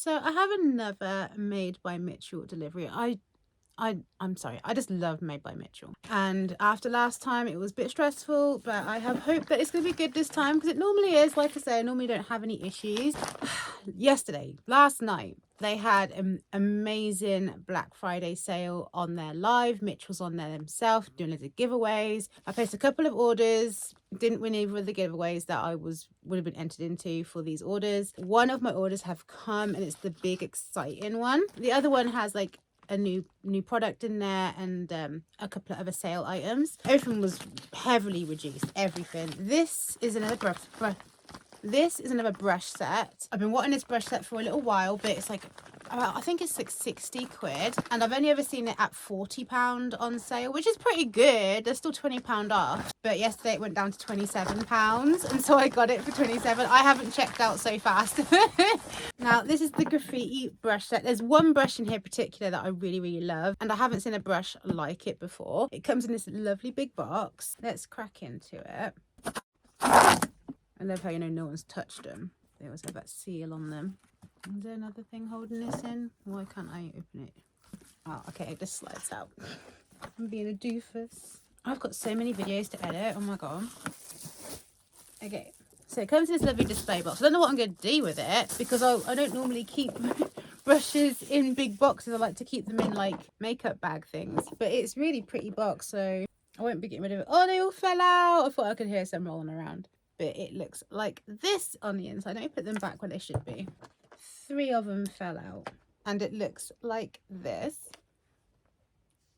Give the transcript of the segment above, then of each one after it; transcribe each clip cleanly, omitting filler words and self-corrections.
So I have another Made by Mitchell delivery. I'm sorry, I just love Made by Mitchell. And after last time, it was a bit stressful, but I have hope that it's going to be good this time, because it normally is. Like I say, I normally don't have any issues. Last night, they had an amazing Black Friday sale on their live. Mitch was on there himself doing loads of giveaways. I placed a couple of orders, didn't win either of the giveaways that I would have been entered into for these orders. One of my orders have come, and it's the big exciting one. The other one has like a new product in there, and a couple of other sale items. Everything was heavily reduced, everything. This is another brush set. I've been wanting this brush set for a little while, but it's like I think it's like 60 quid, and I've only ever seen it at £40 on sale, which is pretty good. There's still £20 off, but yesterday it went down to £27, and so I got it for 27. I haven't checked out so fast. Now this is the Grafitti brush set. There's one brush in here particular that I really love, and I haven't seen a brush like it before. It comes in this lovely big box. Let's crack into it. I love how, you know, no one's touched them. They always have that seal on them. Is there another thing holding this in? Why can't I open it? Oh, okay, it just slides out. I'm being a doofus. I've got so many videos to edit. Oh my god. Okay, so it comes in this lovely display box. I don't know what I'm going to do with it, because I don't normally keep brushes in big boxes. I like to keep them in like makeup bag things. But it's really pretty box, so I won't be getting rid of it. Oh, they all fell out. I thought I could hear some rolling around. But it looks like this on the inside. Let me put them back where they should be. 3 of them fell out, and it looks like this.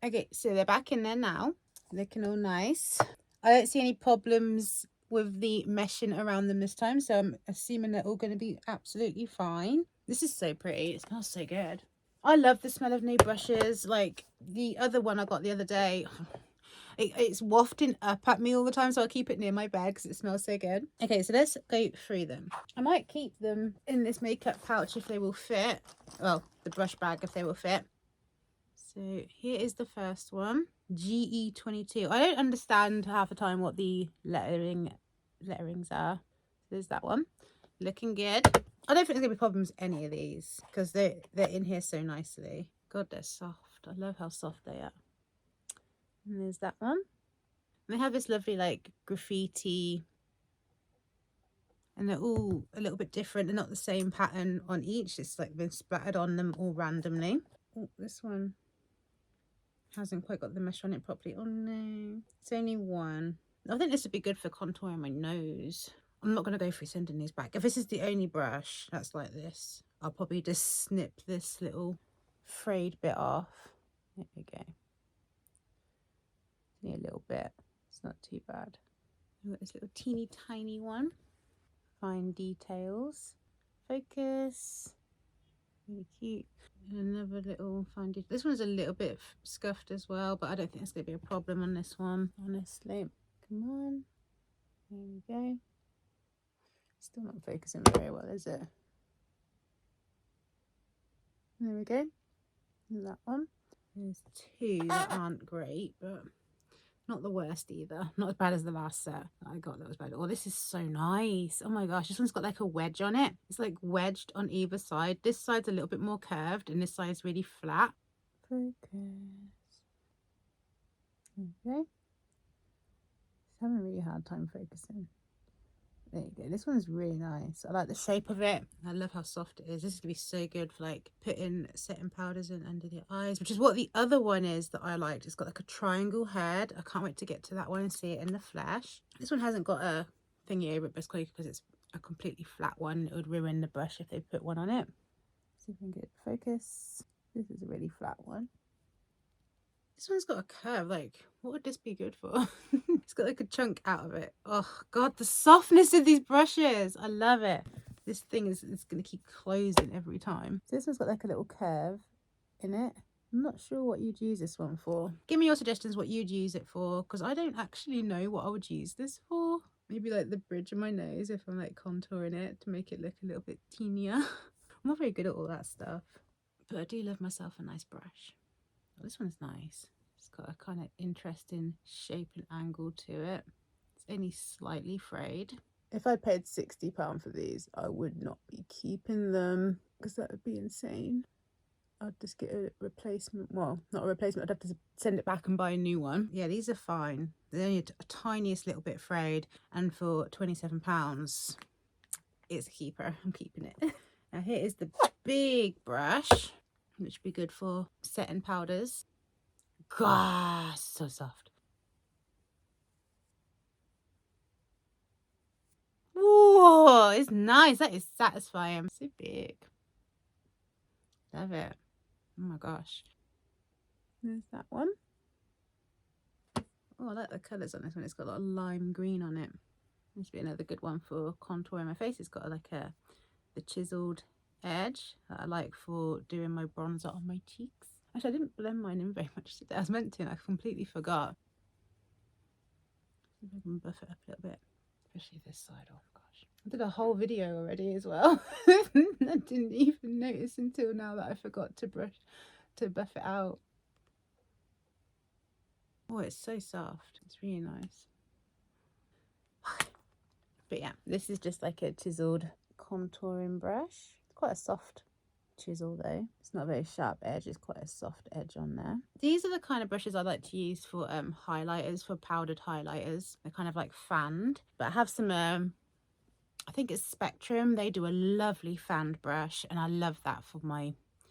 Okay, so they're back in there now, looking all nice. I don't see any problems with the meshing around them this time, so I'm assuming they're all going to be absolutely fine. This is so pretty. It smells so good. I love the smell of new brushes. Like the other one I got the other day, it's wafting up at me all the time, so I'll keep it near my bed because it smells so good. Okay, so let's go through them. I might keep them in this makeup pouch if they will fit. Well, the brush bag if they will fit. So here is the first one, GE22. I don't understand half the time what the letterings are. There's that one, looking good. I don't think there's gonna be problems with any of these because they're in here so nicely. God, they're soft. I love how soft they are. And there's that one. And they have this lovely like graffiti, and they're all a little bit different. They're not the same pattern on each. It's like been splattered on them all randomly. Oh, this one hasn't quite got the mesh on it properly. Oh no, it's only one. I think this would be good for contouring my nose. I'm not going to go through sending these back. If this is the only brush that's like this, I'll probably just snip this little frayed bit off. There we go. A little bit. It's not too bad. I've got this little teeny tiny one. Fine details. Focus. Really cute. And another little fine detail. This one's a little bit scuffed as well, but I don't think it's going to be a problem on this one, honestly. Come on. There we go. Still not focusing very well, is it? There we go. And that one. There's 2 that aren't great, but not the worst either. Not as bad as the last set that I got that was bad. Oh, this is so nice. Oh my gosh, this one's got like a wedge on it. It's like wedged on either side. This side's a little bit more curved and this side's really flat. Focus. Okay. Just having a really hard time focusing. There you go. This one's really nice. I like the shape of it. I love how soft it is. This is going to be so good for like putting setting powders in under the eyes, which is what the other one is that I liked. It's got like a triangle head. I can't wait to get to that one and see it in the flesh. This one hasn't got a thingy over it, but it's cool because it's a completely flat one. It would ruin the brush if they put one on it. See if we can get focus. This is a really flat one. This one's got a curve. Like, what would this be good for? It's got like a chunk out of it. Oh god, the softness of these brushes. I love it. This thing is going to keep closing every time. So this one's got like a little curve in it. I'm not sure what you'd use this one for. Give me your suggestions what you'd use it for, because I don't actually know what I would use this for. Maybe like the bridge of my nose if I'm like contouring it to make it look a little bit teenier. I'm not very good at all that stuff, but I do love myself a nice brush. Oh, this one's nice. It's got a kind of interesting shape and angle to it. It's only slightly frayed. If I paid £60 for these, I would not be keeping them because that would be insane. I'd just get a replacement. Well, not a replacement. I'd have to send it back and buy a new one. Yeah, these are fine. They're only a tiniest little bit frayed, and for £27, it's a keeper. I'm keeping it. Now here is the big brush, which would be good for setting powders. Gosh, so soft. Whoa, it's nice. That is satisfying. So big. Love it. Oh my gosh. There's that one. Oh, I like the colours on this one. It's got a lot of lime green on it. This would be another good one for contouring my face. It's got like the chiseled edge that I like for doing my bronzer on my cheeks. Actually, I didn't blend mine in very much today. I was meant to and I completely forgot. See if I can buff it up a little bit, especially this side. Oh gosh, I did a whole video already as well. I didn't even notice until now that I forgot to buff it out. Oh, it's so soft. It's really nice. But yeah, this is just like a chiseled contouring brush. It's quite a soft chisel though. It's not a very sharp edge. It's quite a soft edge on there. These are the kind of brushes I like to use for highlighters, for powdered highlighters. They're kind of like fanned. But I have some, I think it's Spectrum. They do a lovely fanned brush, and I love that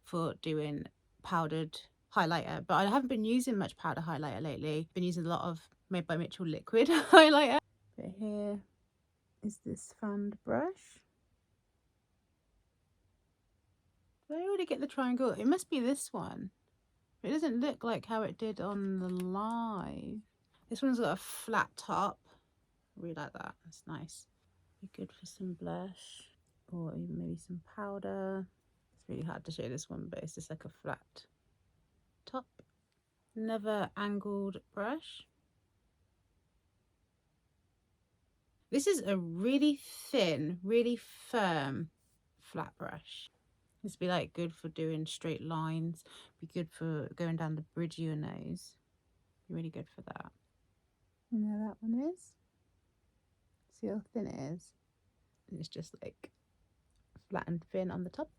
for doing powdered highlighter. But I haven't been using much powder highlighter lately. Been using a lot of Made by Mitchell liquid highlighter. But here is this fanned brush. Did I already get the triangle? It must be this one. It doesn't look like how it did on the live. This one's got a flat top. I really like that. That's nice. Be good for some blush or even maybe some powder. It's really hard to show this one, but it's just like a flat top. Another angled brush. This is a really thin, really firm flat brush. This would be like good for doing straight lines, be good for going down the bridge of your nose. Be really good for that. And there that one is. See how thin it is? And it's just like flat and thin on the top.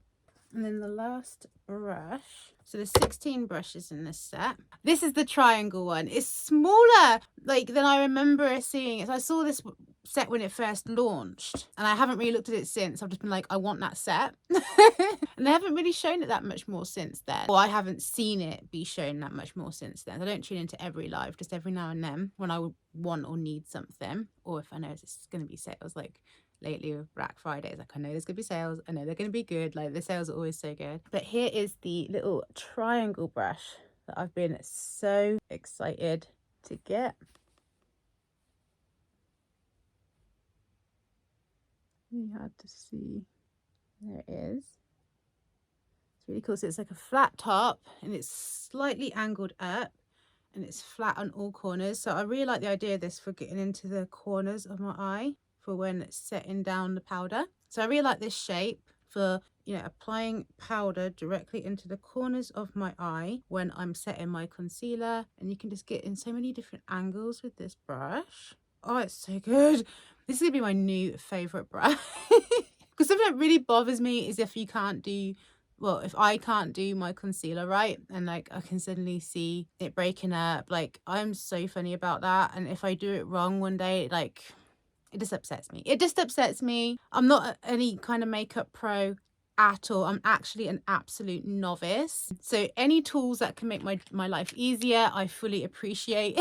And then the last brush. So there's 16 brushes in this set. This is the triangle one. It's smaller like than I remember seeing it. So I saw this set when it first launched, and I haven't really looked at it since. I've just been like, I want that set. And they haven't really shown it that much more since then. Or I haven't seen it be shown that much more since then. I don't tune into every live, just every now and then when I would want or need something, or if I know it's going to be sales. Like lately with Black Friday, it's like, I know there's gonna be sales, I know they're gonna be good, like the sales are always so good. But here is the little triangle brush that I've been so excited to get. Really hard to see. There it is. It's really cool. So it's like a flat top and it's slightly angled up and it's flat on all corners. So I really like the idea of this for getting into the corners of my eye for when setting down the powder. So I really like this shape for, you know, applying powder directly into the corners of my eye when I'm setting my concealer. And you can just get in so many different angles with this brush. Oh, it's so good. This is gonna be my new favorite brush. Because something that really bothers me is if you can't do, well, if I can't do my concealer right, and like I can suddenly see it breaking up. Like, I'm so funny about that. And if I do it wrong one day, like, it just upsets me. It just upsets me. I'm not any kind of makeup pro at all. I'm actually an absolute novice. So any tools that can make my life easier, I fully appreciate.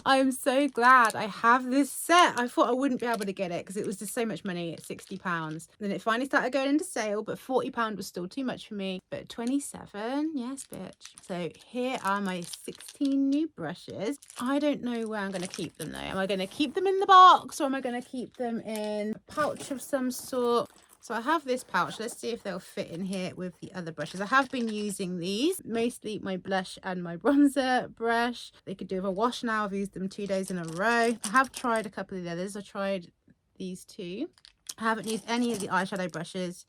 I'm so glad I have this set. I thought I wouldn't be able to get it because it was just so much money at £60. Then it finally started going into sale, but £40 was still too much for me. But 27, yes, bitch. So here are my 16 new brushes. I don't know where I'm going to keep them though. Am I going to keep them in the box, or am I going to keep them in a pouch of some sort? So I have this pouch. Let's see if they'll fit in here with the other brushes. I have been using these, mostly my blush and my bronzer brush. They could do with a wash now. I've used them 2 days in a row. I have tried a couple of the others. I tried these two. I haven't used any of the eyeshadow brushes.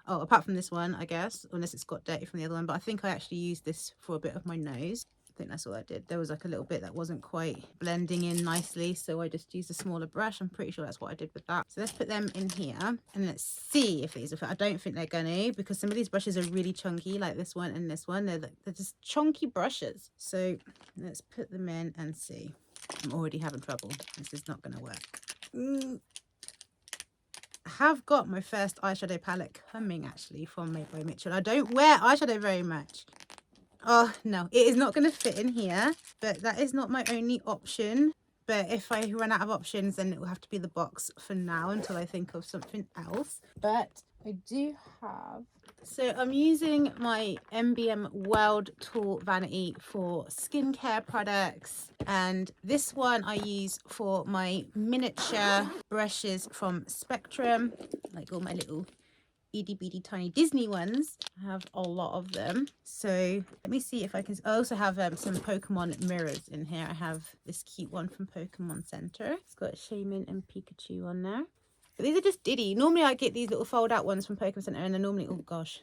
Oh, apart from this one, I guess, unless it's got dirty from the other one. But I think I actually used this for a bit of my nose. think that's all I did. There was like a little bit that wasn't quite blending in nicely, so I just used a smaller brush. I'm pretty sure that's what I did with that. So let's put them in here and let's see if these are fit. I don't think they're gonna, because some of these brushes are really chunky, like this one and this one. They're just chunky brushes. So let's put them in and see. I'm already having trouble. This is not gonna work. I have got my first eyeshadow palette coming actually from Made by Mitchell. I don't wear eyeshadow very much. Oh no, it is not going to fit in here, but that is not my only option. But if I run out of options, then it will have to be the box for now until I think of something else. But I do have, so I'm using my MBM World Tool Vanity for skincare products, and this one I use for my miniature brushes from Spectrum, like all my little itty bitty tiny Disney ones. I have a lot of them. So let me see if I can. I also have some Pokemon mirrors in here. I have this cute one from Pokemon Center. It's got Shaman and Pikachu on there. But these are just Diddy. Normally I get these little fold out ones from Pokemon Center, and they're normally, oh gosh.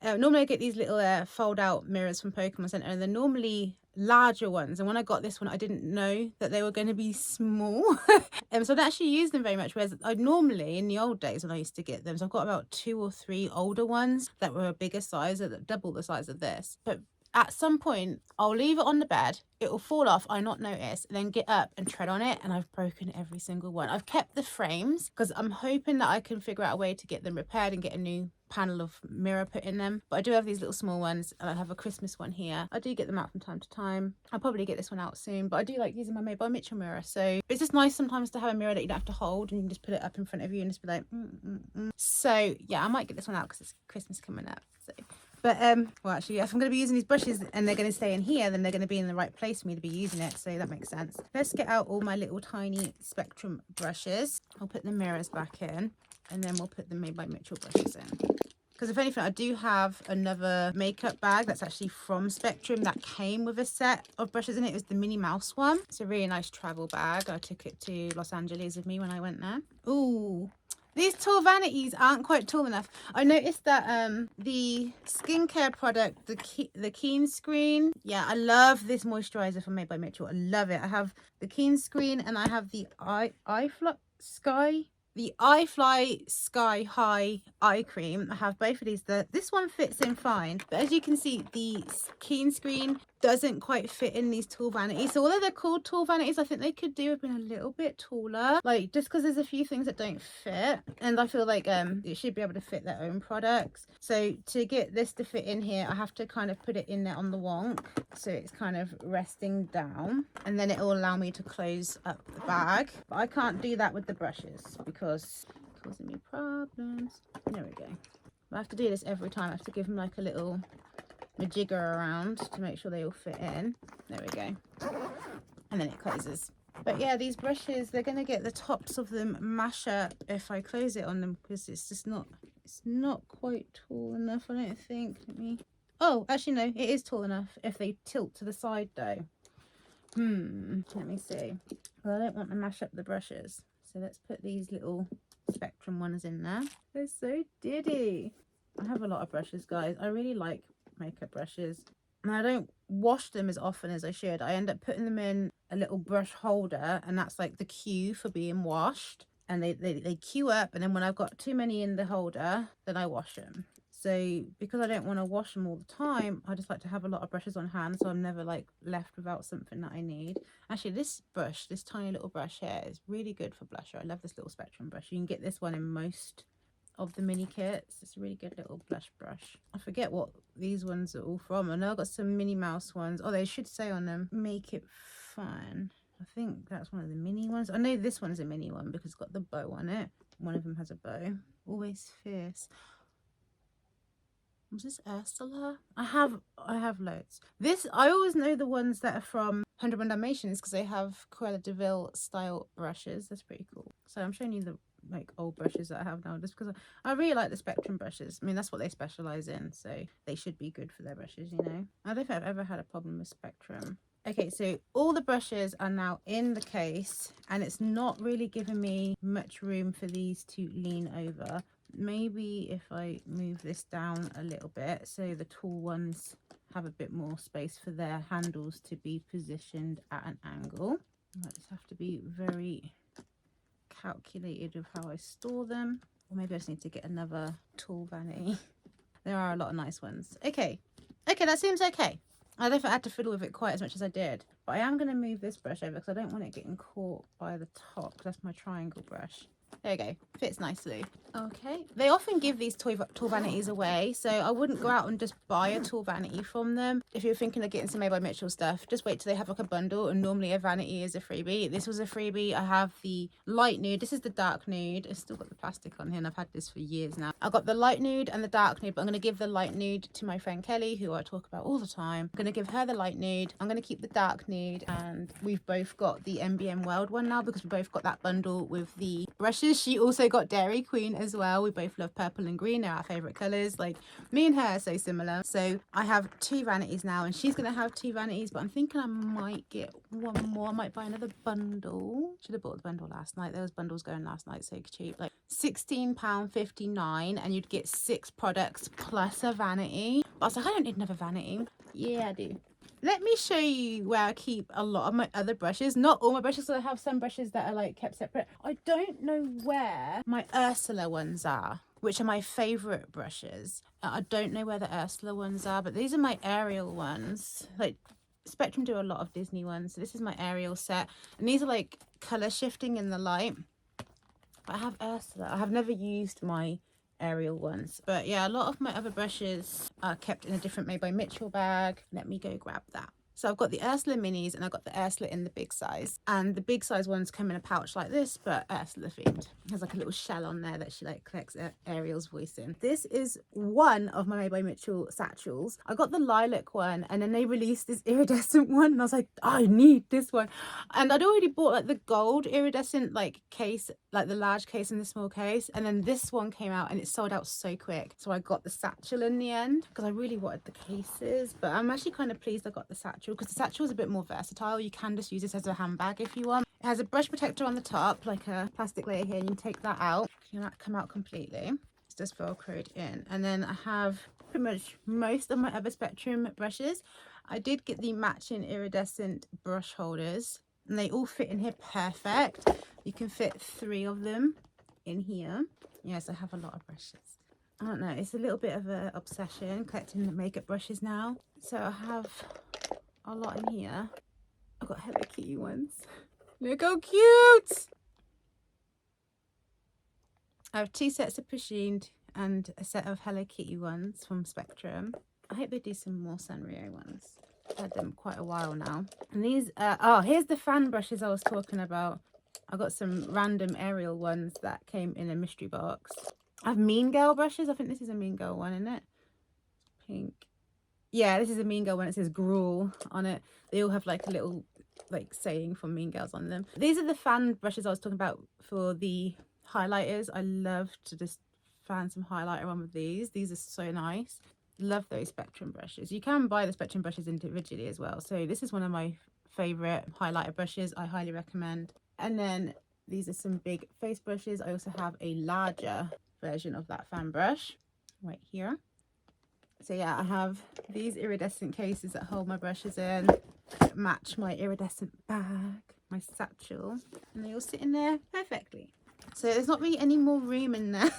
Normally I get these little fold out mirrors from Pokemon Center, and they're normally larger ones. And when I got this one, I didn't know that they were going to be small. So I don't actually use them very much, whereas I normally, in the old days when I used to get them, so I've got about 2 or 3 older ones that were a bigger size, that double the size of this. But at some point I'll leave it on the bed, it will fall off, I not notice, and then get up and tread on it, and I've broken every single one. I've kept the frames because I'm hoping that I can figure out a way to get them repaired and get a new panel of mirror put in them. But I do have these little small ones, and I have a Christmas one here. I do get them out from time to time. I'll probably get this one out soon, but I do like using my Made by Mitchell mirror. So it's just nice sometimes to have a mirror that you don't have to hold, and you can just put it up in front of you and just be like So yeah, I might get this one out because it's Christmas coming up. So but well, actually, if I'm going to be using these brushes and they're going to stay in here, then they're going to be in the right place for me to be using it, so that makes sense. Let's get out all my little tiny Spectrum brushes. I'll put the mirrors back in, and then we'll put the Made by Mitchell brushes in. Because if anything, I do have another makeup bag that's actually from Spectrum that came with a set of brushes in it. It was the Minnie Mouse one. It's a really nice travel bag. I took it to Los Angeles with me when I went there. Ooh, these tall vanities aren't quite tall enough. I noticed that the skincare product, the Keen Screen. Yeah, I love this moisturizer from Made by Mitchell. I love it. I have the Keen Screen, and I have the iFly Sky High eye cream. I have both of these. This one fits in fine, but as you can see, the Keen Screen doesn't quite fit in these tall vanities. So although they're called tall vanities, I think they could do have been a little bit taller, like just because there's a few things that don't fit, and I feel like it should be able to fit their own products. So to get this to fit in here, I have to kind of put it in there on the wonk, so it's kind of resting down, and then it will allow me to close up the bag. But I can't do that with the brushes because it's causing me problems. There we go. I have to do this every time. I have to give them like a little majigger around to make sure they all fit in. There we go. And then it closes. But yeah, these brushes, they're going to get the tops of them mash up if I close it on them, because it's just not, it's not quite tall enough, I don't think. Let me, oh, actually no, it is tall enough if they tilt to the side though. Let me see. Well, I don't want to mash up the brushes, so let's put these little Spectrum ones in there. They're so diddy. I have a lot of brushes, guys. I really like makeup brushes, and I don't wash them as often as I should. I end up putting them in a little brush holder, and that's like the cue for being washed, and they queue up, and then when I've got too many in the holder, then I wash them. So because I don't want to wash them all the time, I just like to have a lot of brushes on hand, so I'm never like left without something that I need. Actually, this brush, this tiny little brush here, is really good for blusher. I love this little Spectrum brush. You can get this one in most of the mini kits. It's a really good little blush brush. I forget what these ones are all from. I know I've got some Minnie Mouse ones. Oh, they should say on them, make it fun. I think that's one of the mini ones. I know this one's a mini one because it's got the bow on it. One of them has a bow. Always Fierce. Was this Ursula? I have loads. This, I always know the ones that are from 101 Dalmatians because they have Cruella de Vil style brushes. That's pretty cool. So I'm showing you the like old brushes that I have now, just because I really like the Spectrum brushes. I mean, that's what they specialize in, so they should be good for their brushes, you know. I don't think I've ever had a problem with Spectrum. Okay, so all the brushes are now in the case, and it's not really giving me much room for these to lean over. Maybe if I move this down a little bit so the tall ones have a bit more space for their handles to be positioned at an angle. I just have to be very calculated with how I store them. Or maybe I just need to get another tool vanity. There are a lot of nice ones. Okay, that seems okay. I don't know if I had to fiddle with it quite as much as I did, but I am going to move this brush over because I don't want it getting caught by the top. That's my triangle brush. There you go, fits nicely. Okay, they often give these tool vanities away, so I wouldn't go out and just buy a tool vanity from them. If you're thinking of getting some Made by Mitchell stuff, just wait till they have like a bundle, and normally a vanity is a freebie. This was a freebie. I have the light nude. This is the dark nude. It's still got the plastic on here, and I've had this for years now. I've got the light nude and the dark nude, but I'm going to give the light nude to my friend Kelly, who I talk about all the time. I'm going to give her the light nude. I'm going to keep the dark nude, and we've both got the MBM World one now because we both got that bundle with the brushes. She also got Dairy Queen as well. We both love purple and green. They're our favorite colors. Like, me and her are so similar. So I have 2 vanities now, and she's gonna have 2 vanities, but I'm thinking I might get one more. I might buy another bundle. Should have bought the bundle last night. There was bundles going last night, so cheap. Like £16.59, and you'd get 6 products plus a vanity. But I was like, I don't need another vanity. Yeah, I do. Let me show you where I keep a lot of my other brushes. Not all my brushes, so I have some brushes that are like kept separate. I don't know where my Ursula ones are, which are my favorite brushes. I don't know where the Ursula ones are, but these are my Ariel ones. Like, Spectrum do a lot of Disney ones, so this is my Ariel set, and these are like color shifting in the light. But I have Ursula. I have never used my Ariel ones, but yeah, a lot of my other brushes are kept in a different Made by Mitchell bag. Let me go grab that. So I've got the Ursula minis, and I've got the Ursula in the big size, and the big size ones come in a pouch like this, but Ursula themed. There's like a little shell on there that she like collects Ariel's voice in. This is one of my Made by Mitchell satchels. I got the lilac one, and then they released this iridescent one, and I was like, I need this one. And I'd already bought like the gold iridescent like case, like the large case and the small case, and then this one came out and it sold out so quick, so I got the satchel in the end because I really wanted the cases. But I'm actually kind of pleased I got the satchel because the satchel is a bit more versatile. You can just use this as a handbag if you want. It has a brush protector on the top, like a plastic layer here, and you take that out. You can come out completely. It's just velcroed in. And then I have pretty much most of my other Spectrum brushes. I did get the matching iridescent brush holders, and they all fit in here perfect. You can fit 3 of them in here. Yes, I have a lot of brushes. I don't know, it's a little bit of an obsession collecting the makeup brushes now. So I have a lot in here. I've got Hello Kitty ones. Look how cute! I have 2 sets of Pusheen and a set of Hello Kitty ones from Spectrum. I hope they do some more Sanrio ones. I've had them quite a while now. And these, oh, here's the fan brushes I was talking about. I got some random Ariel ones that came in a mystery box. I have Mean Girl brushes. I think this is a Mean Girl one, isn't it? Pink. Yeah, this is a Mean Girl one. It says gruel on it. They all have like a little like saying from Mean Girls on them. These are the fan brushes I was talking about for the highlighters. I love to just fan some highlighter on with these. These are so nice. Love those Spectrum brushes. You can buy the Spectrum brushes individually as well. So this is one of my favorite highlighter brushes. I highly recommend. And then these are some big face brushes. I also have a larger version of that fan brush right here. So yeah, I have these iridescent cases that hold my brushes in, that match my iridescent bag, my satchel, and they all sit in there perfectly. So there's not really any more room in there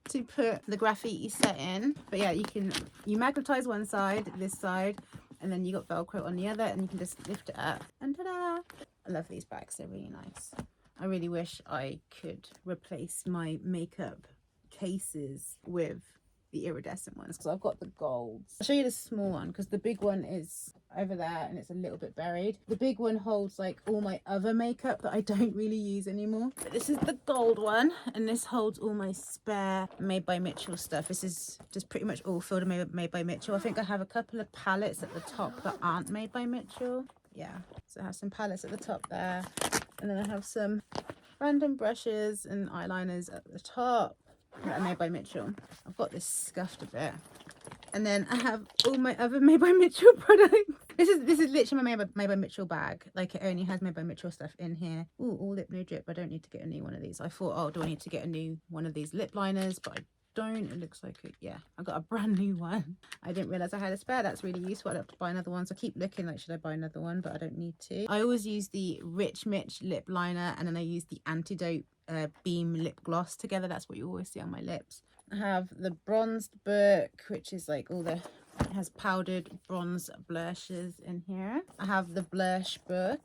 to put the Grafitti set in, but yeah, you magnetize one side, this side, and then you got Velcro on the other, and you can just lift it up, and ta-da! I love these bags, they're really nice. I really wish I could replace my makeup cases with the iridescent ones, because I've got the golds. I'll show you the small one because the big one is over there and it's a little bit buried. The big one holds like all my other makeup that I don't really use anymore. But this is the gold one, and this holds all my spare Made by Mitchell stuff. This is just pretty much all filled and made by Mitchell. I think I have a couple of palettes at the top that aren't Made by Mitchell. Yeah, so I have some palettes at the top there, and then I have some random brushes and eyeliners at the top that are Made by Mitchell. I've got this scuffed a bit, and then I have all my other Made by Mitchell products. This is literally my Made by Mitchell bag. Like, it only has Made by Mitchell stuff in here. Ooh, all lip no drip. I don't need to get a new one of these. I thought, oh, do I need to get a new one of these lip liners? But I don't, it looks like it, yeah, I got a brand new one. I didn't realize I had a spare. That's really useful. I'd have to buy another one, so I keep looking like, should I buy another one, but I don't need to. I always use the Rich Mitch lip liner, and then I use the Antidote Beam lip gloss together. That's what you always see on my lips. I have the bronzed book, which is like all the, it has powdered bronze blushes in here. I have the blush book.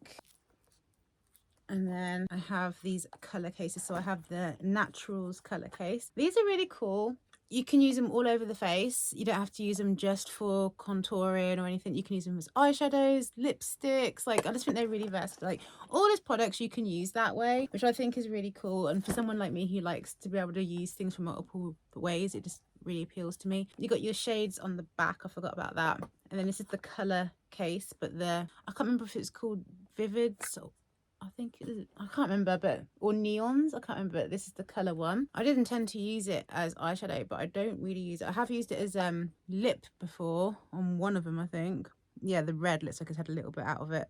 And then I have these color cases. So I have the Naturals color case. These are really cool. You can use them all over the face. You don't have to use them just for contouring or anything. You can use them as eyeshadows, lipsticks. Like, I just think they're really versatile. Like, all these products you can use that way, which I think is really cool. And for someone like me who likes to be able to use things from multiple ways, it just really appeals to me. You got your shades on the back. I forgot about that. And then this is the color case, but I can't remember if it's called Vivids or, I think it is, I can't remember, but, or neons, I can't remember. This is the color one. I did intend to use it as eyeshadow, but I don't really use it. I have used it as lip before on one of them, I think. Yeah, the red looks like it's had a little bit out of it.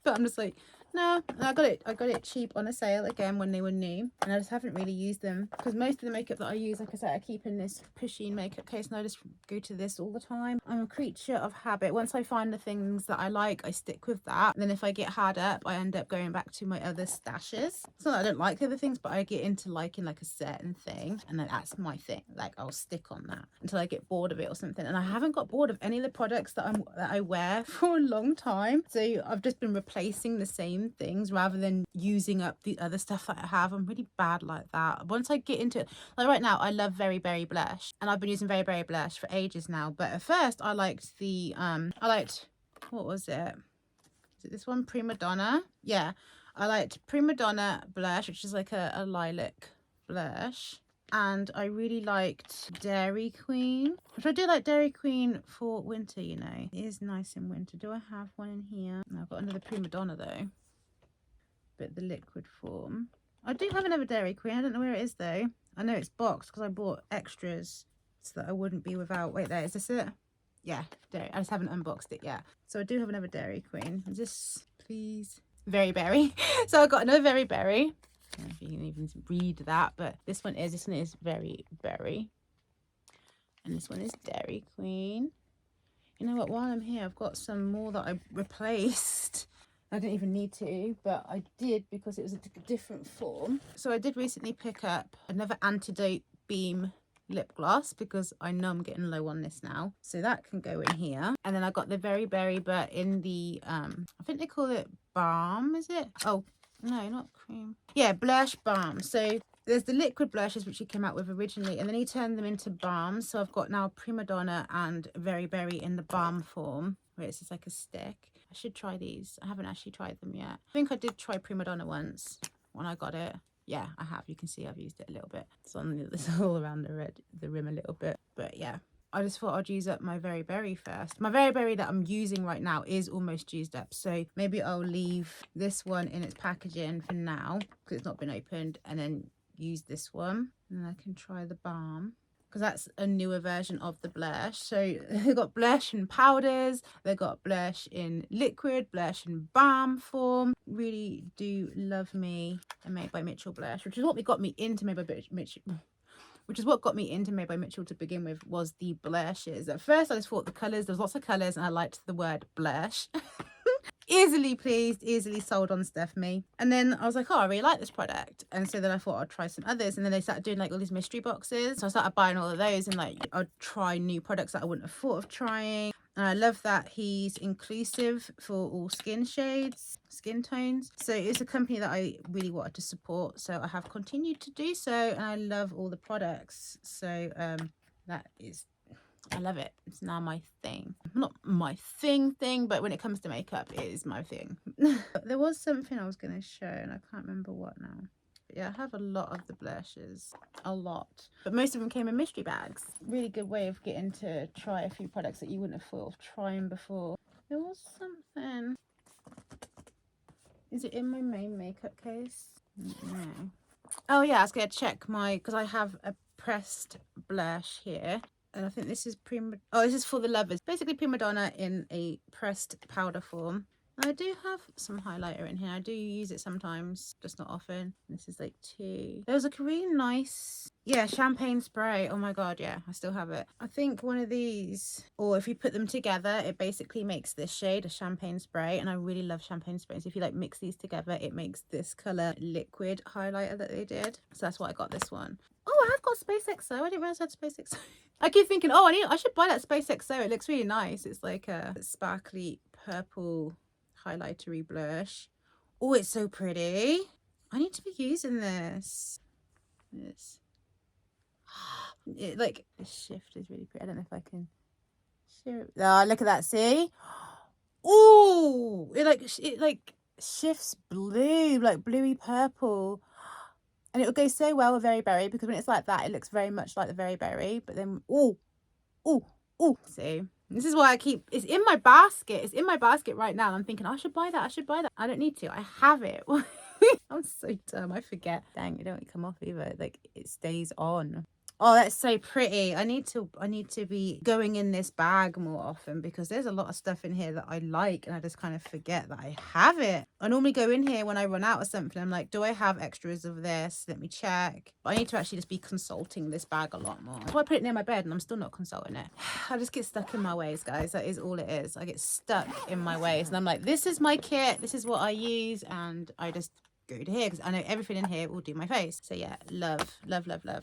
But I'm just like, no. And I got it cheap on a sale again when they were new, and I just haven't really used them because most of the makeup that I use, like I said, I keep in this pushy makeup case, and I just go to this all the time. I'm a creature of habit. Once I find the things that I like, I stick with that. And then if I get hard up, I end up going back to my other stashes. It's not that I don't like the other things, but I get into liking like a certain thing, and then that's my thing. Like, I'll stick on that until I get bored of it or something. And I haven't got bored of any of the products that I wear for a long time, so I've just been replacing the same things rather than using up the other stuff that I have. I'm really bad like that. Once I get into it, like right now, I love Very Berry blush, and I've been using Very Berry blush for ages now. But at first, I liked the what was it? Is it this one, Prima Donna? Yeah, I liked Prima Donna blush, which is like a lilac blush. And I really liked Dairy Queen, which I do like Dairy Queen for winter, you know. It is nice in winter. Do I have one in here? No, I've got another Prima Donna though, but the liquid form. I do have another Dairy Queen. I don't know where it is though. I know it's boxed because I bought extras so that I wouldn't be without. Wait, there, is this it? Yeah, dairy. I just haven't unboxed it yet. So I do have another Dairy Queen. Is this, please? Very Berry. So I got another Very Berry. I don't know if you can even read that, but this one is Very Berry, and this one is Dairy Queen. You know what, while I'm here, I've got some more that I replaced. I didn't even need to, but I did because it was a different form. So I did recently pick up another Antidote Beam lip gloss because I know I'm getting low on this now, so that can go in here. And then I got the Very Berry, but in the I think they call it balm, is it? Oh no, not cream. Yeah, blush balm. So there's the liquid blushes which he came out with originally, and then he turned them into balms. So I've got now Prima Donna and Very Berry in the balm form, where it's just like a stick. I should try these. I haven't actually tried them yet. I think I did try Prima Donna once when I got it. Yeah, I have. You can see I've used it a little bit. It's on this all around the rim a little bit, but yeah. I just thought I'd use up my Very Berry first. My Very Berry that I'm using right now is almost used up, so maybe I'll leave this one in its packaging for now because it's not been opened, and then use this one, and then I can try the balm because that's a newer version of the blush. So they've got blush in powders, they've got blush in liquid, blush in balm form. Really do love me a Made by Mitchell blush, which is what got me into Made by Mitchell. Which is what got me into Made by Mitchell to begin with, was the blushes. At first I just thought the colours, there's lots of colours, and I liked the word blush. Easily pleased, easily sold on stuff, me. And then I was like, oh, I really like this product. And so then I thought I'd try some others. And then they started doing like all these mystery boxes. So I started buying all of those, and like I'd try new products that I wouldn't have thought of trying. And I love that he's inclusive for all skin shades, skin tones. So it's a company that I really wanted to support. So I have continued to do so, and I love all the products. So that is, I love it. It's now my thing. Not my thing, but when it comes to makeup, it is my thing. There was something I was going to show, and I can't remember what now. Yeah, I have a lot of the blushes, a lot, but most of them came in mystery bags. Really good way of getting to try a few products that you wouldn't have thought of trying before. There was something. Is it in my main makeup case? No. Oh yeah, I was gonna check because I have a pressed blush here, and I think this is this is for the lovers. Basically Prima Donna in a pressed powder form. I do have some highlighter in here. I do use it sometimes, just not often. This is like 2. There was like a really nice Yeah, champagne spray. Oh my god, yeah, I still have it. I think one of these, or if you put them together, it basically makes this shade, a champagne spray. And I really love champagne sprays. If you like mix these together, it makes this color liquid highlighter that they did. So that's why I got this one. Oh, I have got Space XO. I didn't realize I had Space XO. I keep thinking, oh, I should buy that Space XO. It looks really nice. It's like a sparkly purple highlightery blush. Oh, it's so pretty. I need to be using this. It, like, the shift is really pretty. I don't know if I can show it. Oh, look at that. See? Oh, it like shifts blue, like bluey purple. And it will go so well with Very Berry, because when it's like that, it looks very much like the Very Berry. But then, oh, see? This is why it's in my basket. It's in my basket right now. I'm thinking, I should buy that. I should buy that. I don't need to. I have it. I'm so dumb. I forget. Dang, it don't come off either. Like, it stays on. Oh, that's so pretty. I need to be going in this bag more often, because there's a lot of stuff in here that I like and I just kind of forget that I have it. I normally go in here when I run out of something. I'm like, do I have extras of this? Let me check. But I need to actually just be consulting this bag a lot more. So I put it near my bed and I'm still not consulting it. I just get stuck in my ways, guys. That is all it is. I get stuck in my ways and I'm like, this is my kit. This is what I use. And I just go to here because I know everything in here will do my face. So yeah, love.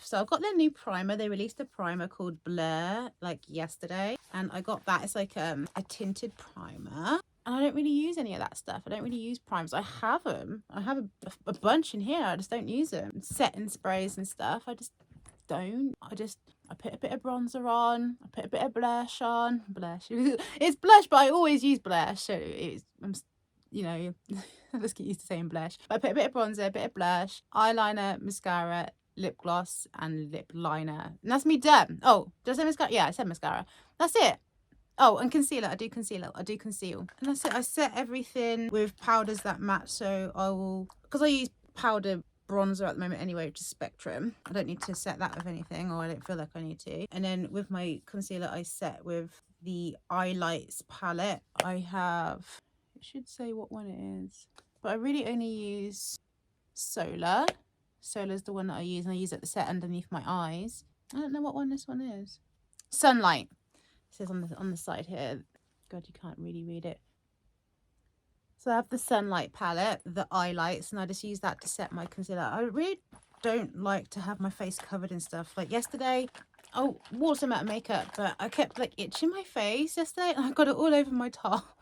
So I've got their new primer. They released a primer called Blur like yesterday, and I got that. It's like a tinted primer, and I don't really use any of that stuff. I don't really use primers. I have them. I have a bunch in here. I just don't use them. Setting sprays and stuff, I just don't. I put a bit of bronzer on. I put a bit of blush on. Blush. It's blush, but I always use blush. So I'm, you know, I just get used to saying blush. But I put a bit of bronzer, a bit of blush, eyeliner, mascara, lip gloss, and lip liner. And that's me done. Oh, did I say mascara? Yeah, I said mascara. That's it. Oh, and concealer. I do conceal. And that's it. I set everything with powders that match. So I will, because I use powder bronzer at the moment anyway, which is Spectrum. I don't need to set that with anything, or I don't feel like I need to. And then with my concealer, I set with the Eye Lights palette. I have, it should say what one it is, but I really only use Solar. Solar's the one that I use, and I use it to set underneath my eyes. I don't know what one this one is. Sunlight. It says on the side here. God, you can't really read it. So I have the Sunlight palette, the Eye Lights, and I just use that to set my concealer. I really don't like to have my face covered in stuff. Like yesterday, I wore some amount of makeup, but I kept like itching my face yesterday, and I got it all over my top.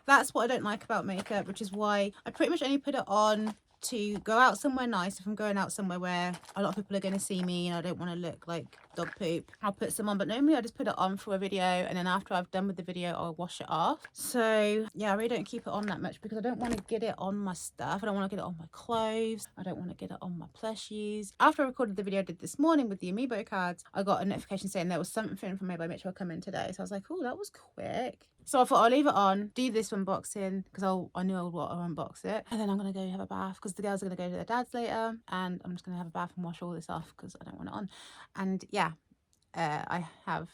That's what I don't like about makeup, which is why I pretty much only put it on to go out somewhere nice. If I'm going out somewhere where a lot of people are going to see me and I don't want to look like dog poop, I'll put some on. But normally I just put it on for a video, and then after I've done with the video, I'll wash it off. So yeah, I really don't keep it on that much because I don't want to get it on my stuff. I don't want to get it on my clothes. I don't want to get it on my plushies. After I recorded the video I did this morning with the Amiibo cards, I got a notification saying there was something from Made by Mitchell coming today. So I was like, oh, that was quick. So I thought I'll leave it on, do this unboxing, because I knew I would want to unbox it. And then I'm going to go have a bath, because the girls are going to go to their dad's later. And I'm just going to have a bath and wash all this off, because I don't want it on. And yeah, I have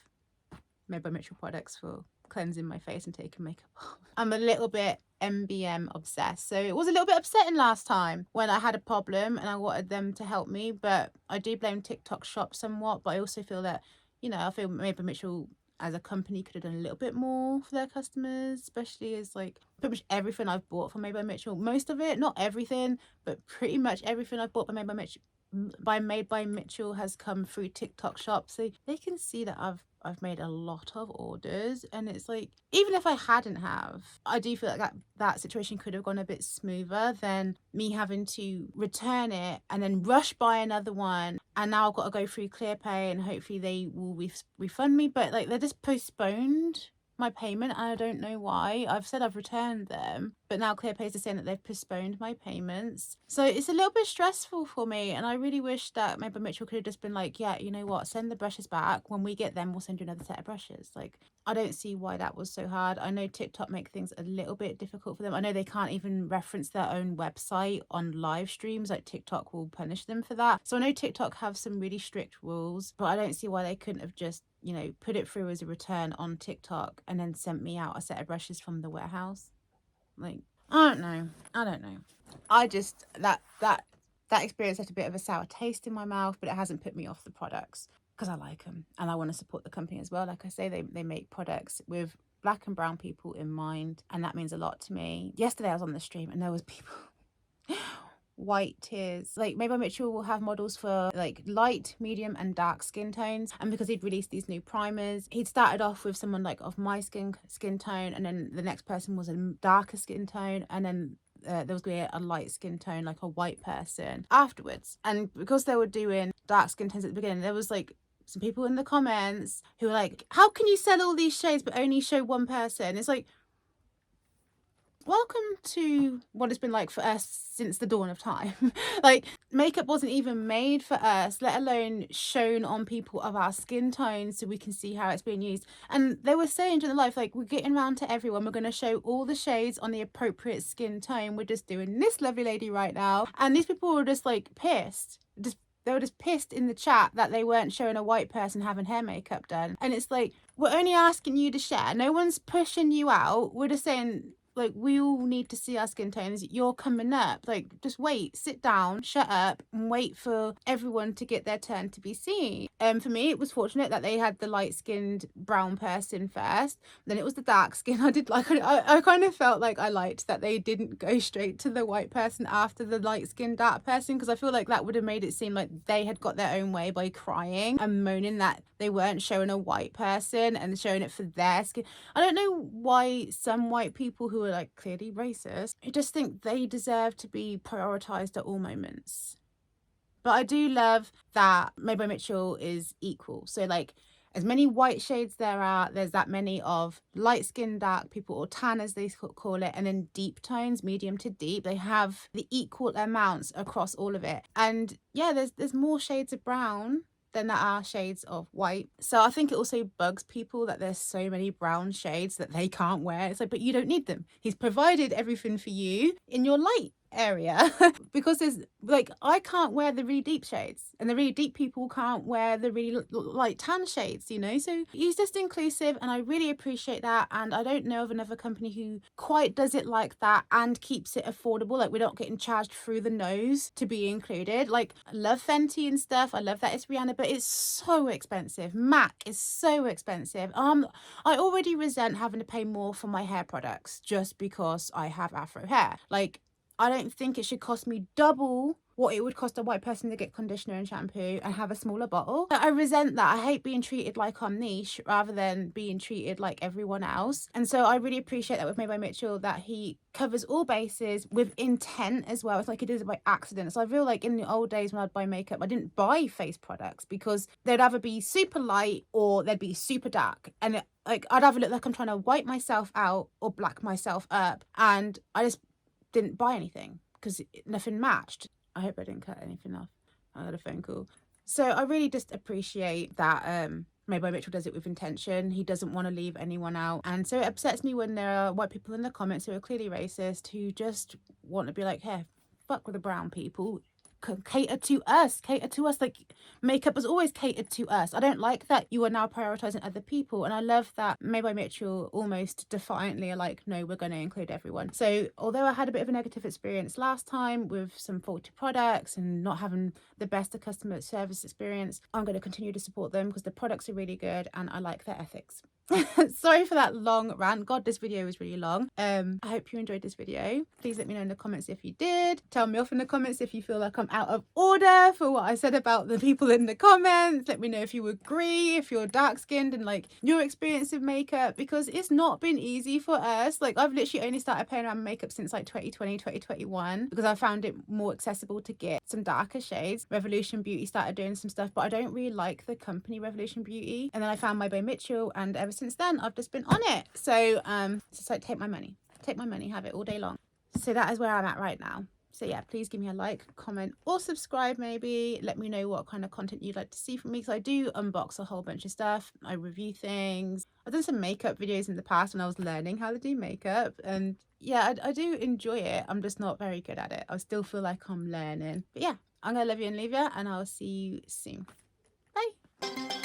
Made by Mitchell products for cleansing my face and taking makeup off. I'm a little bit MBM obsessed. So it was a little bit upsetting last time when I had a problem and I wanted them to help me. But I do blame TikTok Shop somewhat. But I also feel that, you know, I feel Made by Mitchell as a company could have done a little bit more for their customers, especially as like pretty much everything I've bought from Made by Mitchell, most of it, not everything, but pretty much everything I've bought by Made by Mitchell has come through TikTok Shop. So they can see that I've made a lot of orders, and it's like, even if I hadn't have, I do feel like that situation could have gone a bit smoother than me having to return it and then rush buy another one, and now I've got to go through ClearPay and hopefully they will refund me. But like, they're just postponed my payment, and I don't know why. I've said I've returned them, but now ClearPay is saying that they've postponed my payments. So it's a little bit stressful for me, and I really wish that maybe Mitchell could have just been like, yeah, you know what, send the brushes back. When we get them, we'll send you another set of brushes. Like, I don't see why that was so hard. I know TikTok make things a little bit difficult for them. I know they can't even reference their own website on live streams. Like, TikTok will punish them for that. So I know TikTok have some really strict rules, but I don't see why they couldn't have just, you know, put it through as a return on TikTok and then sent me out a set of brushes from the warehouse. Like, I don't know. I just, that that experience left a bit of a sour taste in my mouth, but it hasn't put me off the products because I like them and I want to support the company as well. Like I say, they make products with Black and brown people in mind, and that means a lot to me. Yesterday I was on the stream and there was people white tears. Like, Made by Mitchell will have models for like light, medium and dark skin tones, and because he'd released these new primers, he'd started off with someone like of my skin tone, and then the next person was a darker skin tone, and then there was going to be a light skin tone, like a white person afterwards. And because they were doing dark skin tones at the beginning, there was like some people in the comments who were like, how can you sell all these shades but only show one person? It's like, welcome to what it's been like for us since the dawn of time. Like, makeup wasn't even made for us, let alone shown on people of our skin tones so we can see how it's being used. And they were saying during the life, like, we're getting around to everyone, we're going to show all the shades on the appropriate skin tone. We're just doing this lovely lady right now. And these people were just like pissed. They were just pissed in the chat that they weren't showing a white person having hair makeup done. And it's like, we're only asking you to share. No one's pushing you out. We're just saying, like, we all need to see our skin tones. You're coming up. Like, just wait, sit down, shut up, and wait for everyone to get their turn to be seen. For me, it was fortunate that they had the light-skinned brown person first. Then it was the dark skin. I kind of felt like I liked that they didn't go straight to the white person after the light-skinned dark person, because I feel like that would have made it seem like they had got their own way by crying and moaning that they weren't showing a white person and showing it for their skin. I don't know why some white people who are like clearly racist, I just think they deserve to be prioritized at all moments. But I do love that Made by Mitchell is equal. So like, as many white shades there's that many of light skin, dark people, or tan as they call it, and then deep tones, medium to deep. They have the equal amounts across all of it. And yeah, there's more shades of brown than there are shades of white. So I think it also bugs people that there's so many brown shades that they can't wear. It's like, but you don't need them. He's provided everything for you in your light area. Because there's like, I can't wear the really deep shades, and the really deep people can't wear the really light tan shades, you know. So he's just inclusive, and I really appreciate that. And I don't know of another company who quite does it like that and keeps it affordable. Like, we're not getting charged through the nose to be included. Like, I love Fenty and stuff, I love that it's Rihanna, but it's so expensive. MAC is so expensive. I already resent having to pay more for my hair products just because I have afro hair. Like, I don't think it should cost me double what it would cost a white person to get conditioner and shampoo and have a smaller bottle. I resent that. I hate being treated like I'm niche rather than being treated like everyone else. And so I really appreciate that with Made by Mitchell, that he covers all bases with intent as well. It's like he does it by accident. So I feel like in the old days when I'd buy makeup, I didn't buy face products because they'd either be super light or they'd be super dark. And like, I'd either look like I'm trying to white myself out or black myself up. And I just didn't buy anything because nothing matched. I hope I didn't cut anything off. I had a phone call. So I really just appreciate that Made by Mitchell does it with intention. He doesn't want to leave anyone out. And so it upsets me when there are white people in the comments who are clearly racist, who just want to be like, hey, fuck with the brown people. Cater to us. Like, makeup was always catered to us. I don't like that you are now prioritizing other people, and I love that Made by Mitchell almost defiantly are like, no, we're going to include everyone. So although I had a bit of a negative experience last time with some faulty products and not having the best of customer service experience, I'm going to continue to support them because the products are really good and I like their ethics. Sorry for that long rant. God, this video was really long. I hope you enjoyed this video. Please let me know in the comments if you did. Tell me off in the comments if you feel like I'm out of order for what I said about the people in the comments. Let me know if you agree, if you're dark skinned and like your experience of makeup, because it's not been easy for us. Like, I've literally only started playing around with makeup since like 2020, 2021 because I found it more accessible to get some darker shades. Revolution Beauty started doing some stuff, but I don't really like the company Revolution Beauty. And then I found Made by Mitchell, and ever since then I've just been on it. So it's just like, take my money, have it all day long. So that is where I'm at right now. So yeah, please give me a like, comment or subscribe maybe. Let me know what kind of content you'd like to see from me, because I do unbox a whole bunch of stuff. I review things. I've done some makeup videos in the past when I was learning how to do makeup, and yeah, I do enjoy it. I'm just not very good at it. I still feel like I'm learning. But yeah, I'm gonna love you and leave you, and I'll see you soon. Bye.